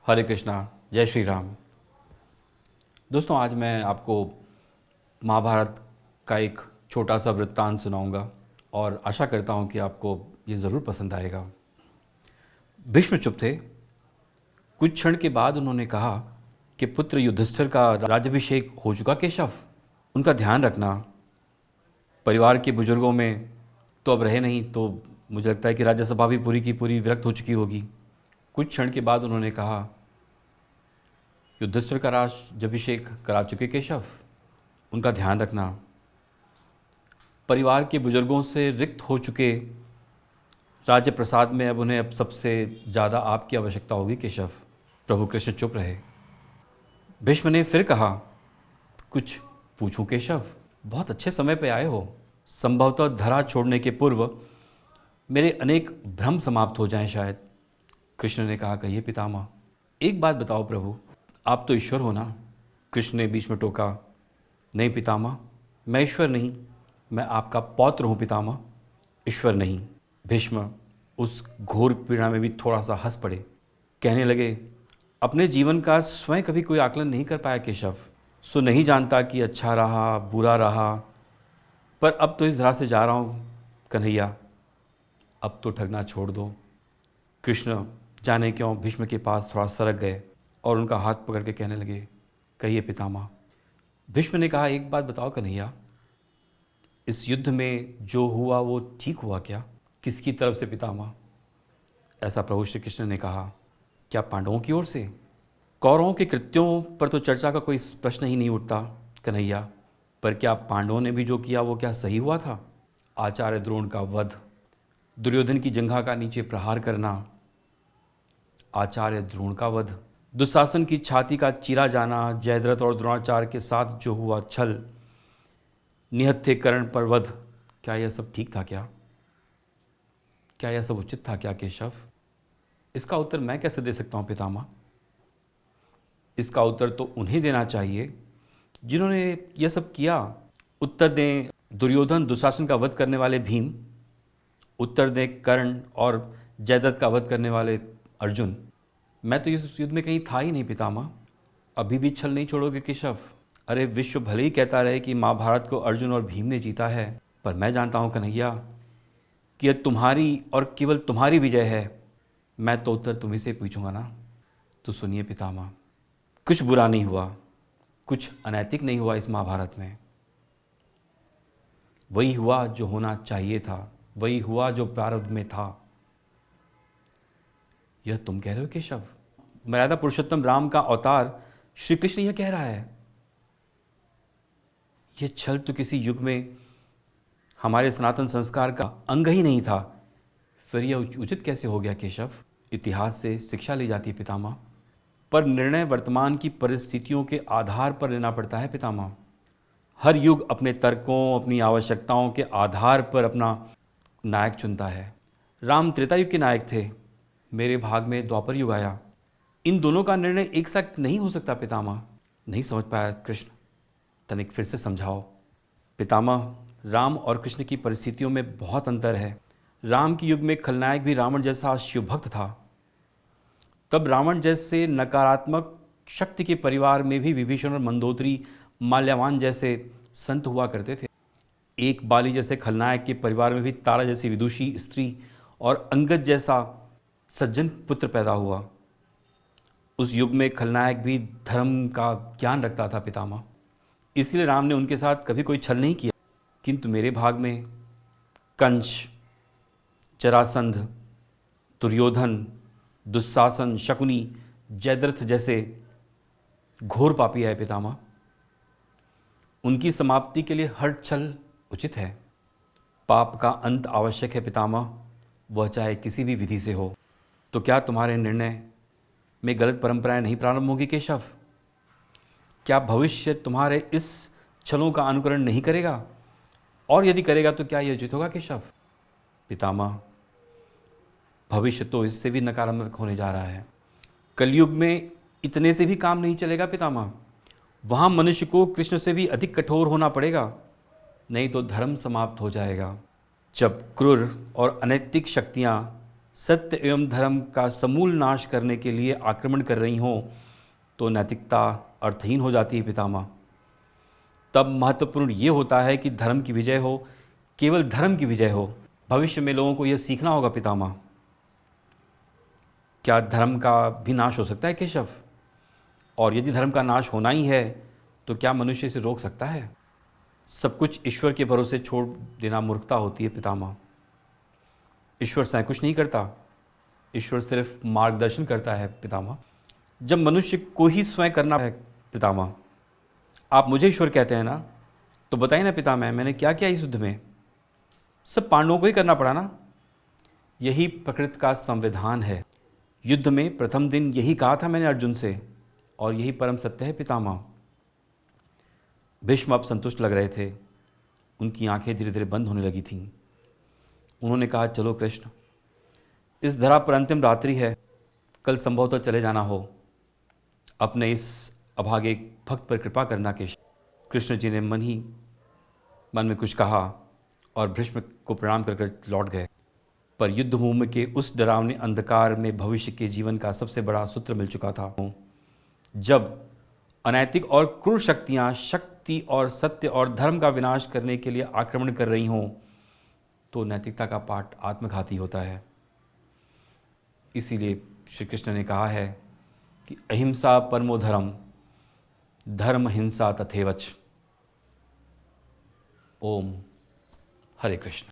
हरे कृष्णा, जय श्री राम। दोस्तों, आज मैं आपको महाभारत का एक छोटा सा वृत्तांत सुनाऊंगा और आशा करता हूं कि आपको ये ज़रूर पसंद आएगा। भीष्म चुप थे। कुछ क्षण के बाद उन्होंने कहा कि पुत्र युधिष्ठिर का राज्याभिषेक हो चुका केशव, उनका ध्यान रखना। परिवार के बुजुर्गों में तो अब रहे नहीं, तो मुझे लगता है कि राज्यसभा भी पूरी की पूरी विरक्त हो चुकी होगी। कुछ क्षण के बाद उन्होंने कहा, युधिष्ठिर का राज्याभिषेक करा चुके केशव, उनका ध्यान रखना। परिवार के बुजुर्गों से रिक्त हो चुके राज्य प्रसाद में अब उन्हें सबसे ज़्यादा आपकी आवश्यकता होगी केशव। प्रभु कृष्ण चुप रहे। भीष्म ने फिर कहा, कुछ पूछूं केशव? बहुत अच्छे समय पे आए हो। संभवतः धरा छोड़ने के पूर्व मेरे अनेक भ्रम समाप्त हो जाएं शायद। कृष्ण ने कहा, कहिए पितामह। एक बात बताओ प्रभु, आप तो ईश्वर हो ना? कृष्ण ने बीच में टोका, नहीं पितामह, मैं ईश्वर नहीं, मैं आपका पौत्र हूँ पितामह, ईश्वर नहीं। भीष्म उस घोर पीड़ा में भी थोड़ा सा हंस पड़े। कहने लगे, अपने जीवन का स्वयं कभी कोई आकलन नहीं कर पाया केशव, सो नहीं जानता कि अच्छा रहा बुरा रहा, पर अब तो इस धरा से जा रहा हूँ कन्हैया, अब तो ठगना छोड़ दो। कृष्ण जाने क्यों भीष्म के पास थोड़ा सरक गए और उनका हाथ पकड़ के कहने लगे, कहिए पितामह। भीष्म ने कहा, एक बात बताओ कन्हैया, इस युद्ध में जो हुआ वो ठीक हुआ क्या? किसकी तरफ से पितामह? ऐसा प्रभु श्री कृष्ण ने कहा, क्या पांडवों की ओर से? कौरवों के कृत्यों पर तो चर्चा का कोई प्रश्न ही नहीं उठता कन्हैया, पर क्या पांडवों ने भी जो किया वो क्या सही हुआ था? आचार्य द्रोण का वध, दुर्योधन की जंघा का नीचे प्रहार करना, आचार्य द्रोण का वध, दुशासन की छाती का चीरा जाना, जयद्रथ और द्रोणाचार्य के साथ जो हुआ छल, निहत्थे कर्ण पर वध, क्या यह सब ठीक था क्या? क्या यह सब उचित था क्या केशव? इसका उत्तर मैं कैसे दे सकता हूं पितामह? इसका उत्तर तो उन्हें देना चाहिए जिन्होंने यह सब किया। उत्तर दें दुर्योधन दुशासन का वध करने वाले भीम, उत्तर दें कर्ण और जयद्रथ का वध करने वाले अर्जुन। मैं तो इस युद्ध में कहीं था ही नहीं पितामह। अभी भी छल नहीं छोड़ोगे केशव? अरे विश्व भले ही कहता रहे कि महाभारत को अर्जुन और भीम ने जीता है, पर मैं जानता हूँ कन्हैया कि यह तुम्हारी और केवल तुम्हारी विजय है। मैं तो उत्तर तुम्ही से पूछूंगा ना। तो सुनिए पितामह, कुछ बुरा नहीं हुआ, कुछ अनैतिक नहीं हुआ इस महाभारत में। वही हुआ जो होना चाहिए था, वही हुआ जो प्रारब्ध में था। यह तुम कह रहे हो केशव? मर्यादा पुरुषोत्तम राम का अवतार श्री कृष्ण यह कह रहा है। यह छल तो किसी युग में हमारे सनातन संस्कार का अंग ही नहीं था, फिर यह उचित कैसे हो गया केशव? इतिहास से शिक्षा ली जाती है पितामह, पर निर्णय वर्तमान की परिस्थितियों के आधार पर लेना पड़ता है पितामह। हर युग अपने तर्कों, अपनी आवश्यकताओं के आधार पर अपना नायक चुनता है। राम त्रेता युग के नायक थे, मेरे भाग में द्वापर युग आया। इन दोनों का निर्णय एक साथ नहीं हो सकता पितामह। नहीं समझ पाया कृष्ण, तनिक फिर से समझाओ। पितामह, राम और कृष्ण की परिस्थितियों में बहुत अंतर है। राम के युग में खलनायक भी रावण जैसा शिव भक्त था। तब रावण जैसे नकारात्मक शक्ति के परिवार में भी विभीषण और मंदोदरी, माल्यवान जैसे संत हुआ करते थे। एक बाली जैसे खलनायक के परिवार में भी तारा जैसी विदुषी स्त्री और अंगद जैसा सज्जन पुत्र पैदा हुआ। उस युग में खलनायक भी धर्म का ज्ञान रखता था पितामह, इसलिए राम ने उनके साथ कभी कोई छल नहीं किया। किंतु मेरे भाग में कंस, जरासंध, दुर्योधन, दुशासन, शकुनी, जयद्रथ जैसे घोर पापी है पितामह। उनकी समाप्ति के लिए हर छल उचित है। पाप का अंत आवश्यक है पितामह, वह चाहे किसी भी विधि से हो। तो क्या तुम्हारे निर्णय में गलत परंपराएं नहीं प्रारंभ होगी केशव? क्या भविष्य तुम्हारे इस छलों का अनुकरण नहीं करेगा? और यदि करेगा तो क्या यह उचित होगा केशव? पितामह, भविष्य तो इससे भी नकारात्मक होने जा रहा है। कलयुग में इतने से भी काम नहीं चलेगा पितामह। वहाँ मनुष्य को कृष्ण से भी अधिक कठोर होना पड़ेगा, नहीं तो धर्म समाप्त हो जाएगा। जब क्रूर और अनैतिक शक्तियाँ सत्य एवं धर्म का समूल नाश करने के लिए आक्रमण कर रही हों तो नैतिकता अर्थहीन हो जाती है पितामह। तब महत्वपूर्ण ये होता है कि धर्म की विजय हो, केवल धर्म की विजय हो। भविष्य में लोगों को यह सीखना होगा पितामह। क्या धर्म का भी नाश हो सकता है केशव? और यदि धर्म का नाश होना ही है तो क्या मनुष्य इसे रोक सकता है? सब कुछ ईश्वर के भरोसे छोड़ देना मूर्खता होती है पितामह। ईश्वर स्वयं कुछ नहीं करता, ईश्वर सिर्फ मार्गदर्शन करता है पितामह। जब मनुष्य को ही स्वयं करना है पितामह, आप मुझे ईश्वर कहते हैं ना, तो बताइए ना पितामह, मैंने क्या किया इस युद्ध में? सब पांडवों को ही करना पड़ा ना। यही प्रकृति का संविधान है। युद्ध में प्रथम दिन यही कहा था मैंने अर्जुन से, और यही परम सत्य है पितामह। भीष्म अब संतुष्ट लग रहे थे। उनकी आंखें धीरे धीरे बंद होने लगी थीं। उन्होंने कहा, चलो कृष्ण, इस धरा पर अंतिम रात्रि है, कल संभवतः चले जाना हो। अपने इस अभागे भक्त पर कृपा करना केशव। कृष्ण जी ने मन में कुछ कहा और भीष्म को प्रणाम कर लौट गए। पर युद्ध भूमि के उस डरावने अंधकार में भविष्य के जीवन का सबसे बड़ा सूत्र मिल चुका था। जब अनैतिक और क्रूर शक्तियाँ शक्ति और सत्य और धर्म का विनाश करने के लिए आक्रमण कर रही हों तो नैतिकता का पाठ आत्मघाती होता है। इसीलिए श्री कृष्ण ने कहा है कि अहिंसा परमो धर्म, धर्म हिंसा तथैवच। ओम हरे कृष्ण।